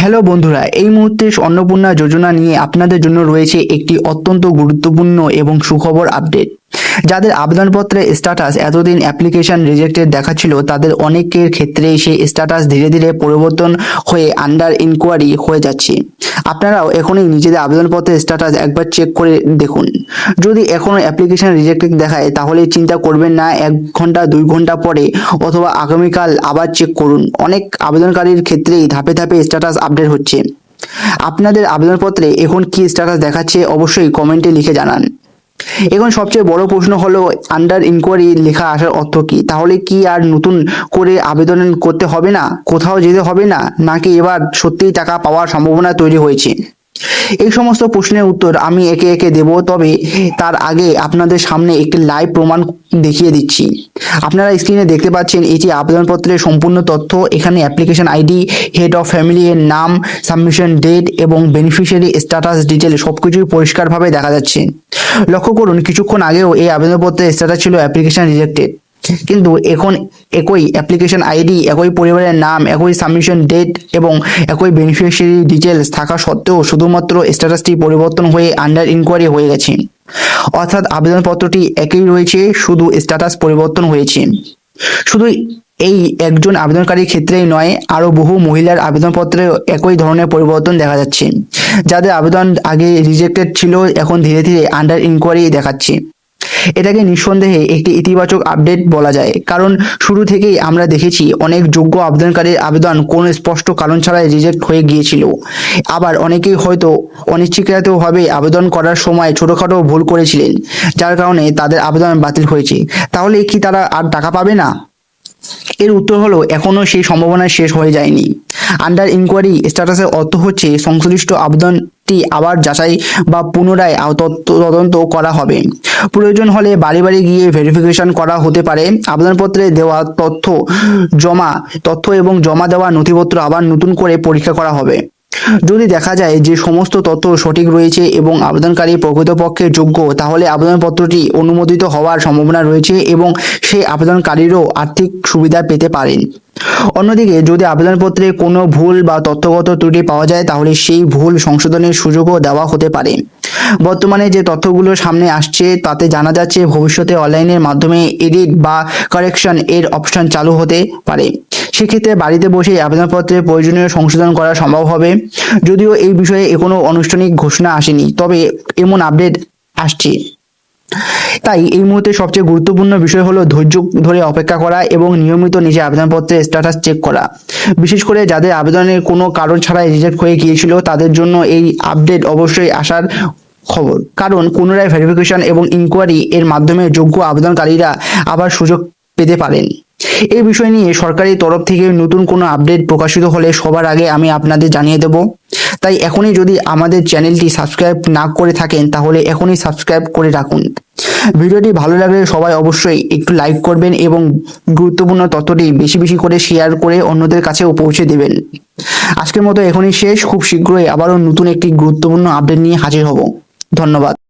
Hello বন্ধুরা, এই মুহূর্তে অন্নপূর্ণা যোজনা নিয়ে আপনাদের জন্য রয়েছে একটি অত্যন্ত গুরুত্বপূর্ণ এবং সুখবর আপডেট। যাদের আবেদনপত্রের স্ট্যাটাস এতদিন অ্যাপ্লিকেশন রিজেক্টেড দেখাচ্ছিল, তাদের অনেকের ক্ষেত্রে সেই স্ট্যাটাস ধীরে ধীরে পরিবর্তন হয়ে আন্ডার ইনকোয়ারি হয়ে যাচ্ছে। আপনারাও এখনই নিজেদের আবেদনপত্রের স্ট্যাটাস একবার চেক করে দেখুন। যদি এখনো অ্যাপ্লিকেশন রিজেক্টেড দেখায় তাহলে চিন্তা করবেন না, 1 ঘন্টা 2 ঘন্টা পরে অথবা আগামীকাল আবার চেক করুন। অনেক আবেদনকারীর ক্ষেত্রেই ধাপে ধাপে স্ট্যাটাস আপডেট হচ্ছে। আপনাদের আবেদনপত্রে এখন কি স্ট্যাটাস দেখাচ্ছে অবশ্যই কমেন্টে লিখে জানান। এখন সবচেয়ে বড় প্রশ্ন হলো, আন্ডার ইনকোয়ারি লেখা আসার অর্থ কি? তাহলে কি আর নতুন করে আবেদন করতে হবে না, কোথাও যেতে হবে না, নাকি এবার সত্যিই টাকা পাওয়ার সম্ভাবনা তৈরি হয়েছে? এই সমস্ত প্রশ্নের উত্তর আমি একে একে দেব, তবে তার আগে আপনাদের সামনে একটি লাইভ প্রমাণ দেখিয়ে দিচ্ছি। আপনারা স্ক্রিনে দেখতে পাচ্ছেন এটি আবেদনপত্রের সম্পূর্ণ তথ্য। এখানে application ID, head of family এর নাম, সাবমিশন ডেট এবং বেনিফিশিয়ারি স্ট্যাটাস ডিটেল সবকিছুই পরিষ্কারভাবে দেখা যাচ্ছে। লক্ষ্য করুন, কিছুক্ষণ আগেও এই আবেদনপত্রের স্ট্যাটাস ছিল অ্যাপ্লিকেশন রিজেক্টেড, কিন্তু এখন একই অ্যাপ্লিকেশন আইডি, একই পরিবারের নাম, একই সাবমিশন ডেট এবং একই বেনিফিশিয়ারি ডিটেলস থাকা সত্ত্বেও শুধুমাত্র স্ট্যাটাসটি পরিবর্তন হয়ে আন্ডার ইনকোয়ারি হয়ে গেছে। অর্থাৎ আবেদনপত্রটি একই রয়েছে, শুধু স্ট্যাটাস পরিবর্তন হয়েছে। শুধু এই একজন আবেদনকারীর ক্ষেত্রেই নয়, আরও বহু মহিলার আবেদনপত্রে একই ধরনের পরিবর্তন দেখা যাচ্ছে। যাদের আবেদন আগে রিজেক্টেড ছিল এখন ধীরে ধীরে আন্ডার ইনকোয়ারি দেখাচ্ছে। এটাকে নিঃসন্দেহে একটি ইতিবাচক আপডেট বলা যায়, কারণ শুরু থেকেই আমরা দেখেছি অনেক যোগ্য আবেদনকারীর আবেদন কোনো স্পষ্ট কারণ ছাড়াই রিজেক্ট হয়ে গিয়েছিল। আবার অনেকেই হয়তো অনিচ্ছাকৃতভাবে আবেদন করার সময় ছোটখাটো ভুল করেছিলেন, যার কারণে তাদের আবেদন বাতিল হয়েছে। তাহলে কি তারা আর টাকা পাবে না? এর উত্তর হলো, এখনো সেই সম্ভাবনা শেষ হয়ে যায়নি। আন্ডার ইনকোয়ারি স্ট্যাটাসের অর্থ হচ্ছে সংশ্লিষ্ট আবেদনটি আবার যাচাই বা পুনরায় তদন্ত করা হবে। প্রয়োজন হলে বাড়ি বাড়ি গিয়ে ভেরিফিকেশন করা হতে পারে। আবেদনপত্রে দেওয়া তথ্য এবং জমা দেওয়া নথিপত্র আবার নতুন করে পরীক্ষা করা হবে। যদি দেখা যায় যে সমস্ত তথ্য সঠিক রয়েছে এবং আবেদনকারী প্রকৃতপক্ষে যোগ্য, তাহলে আবেদনপত্রটি অনুমোদিত হওয়ার সম্ভাবনা রয়েছে এবং সেই আবেদনকারীরও আর্থিক সুবিধা পেতে পারেন। অন্যদিকে যদি আবেদনপত্রে কোনো ভুল বা তথ্যগত ত্রুটি পাওয়া যায়, তাহলে সেই ভুল সংশোধনের সুযোগও দেওয়া হতে পারে। বর্তমানে যে তথ্যগুলো সামনে আসছে তাতে জানা যাচ্ছে ভবিষ্যতে অনলাইনের মাধ্যমে এডিট বা কারেকশন এর অপশন চালু হতে পারে। সেক্ষেত্রে বাড়িতে বসেই আবেদনপত্রে প্রয়োজনীয় সংশোধন করা সম্ভব হবে। যদিও এই বিষয়ে কোনো আনুষ্ঠানিক ঘোষণা আসেনি, তবে এমন আপডেট আসছে। তাই এই মুহূর্তে সবচেয়ে গুরুত্বপূর্ণ বিষয় হলো ধৈর্য ধরে অপেক্ষা করা এবং নিয়মিত নিজের আবেদনপত্রের স্ট্যাটাস চেক করা। বিশেষ করে যাদের আবেদনের কোনো কারণ ছাড়াই রিজেক্ট হয়ে গিয়েছিল, তাদের জন্য এই আপডেট অবশ্যই আসার খবর, কারণ পুনরায় ভেরিফিকেশন এবং ইনকোয়ারি এর মাধ্যমে যোগ্য আবেদনকারীরা আবার সুযোগ পেতে পারেন। এই বিষয় নিয়ে সরকারি তরফ থেকে নতুন কোনো আপডেট প্রকাশিত হলে সবার আগে আমি আপনাদের জানিয়ে দেব। তাই এখনই যদি আমাদের চ্যানেলটি সাবস্ক্রাইব না করে থাকেন তাহলে এখনই সাবস্ক্রাইব করে রাখুন। ভিডিওটি ভালো লাগলে সবাই অবশ্যই একটু লাইক করবেন এবং গুরুত্বপূর্ণ তথ্যটি বেশি বেশি করে শেয়ার করে অন্যদের কাছেও পৌঁছে দেবেন। আজকের মতো এখনই শেষ, খুব শীঘ্রই আবারও নতুন একটি গুরুত্বপূর্ণ আপডেট নিয়ে হাজির হব। ধন্যবাদ।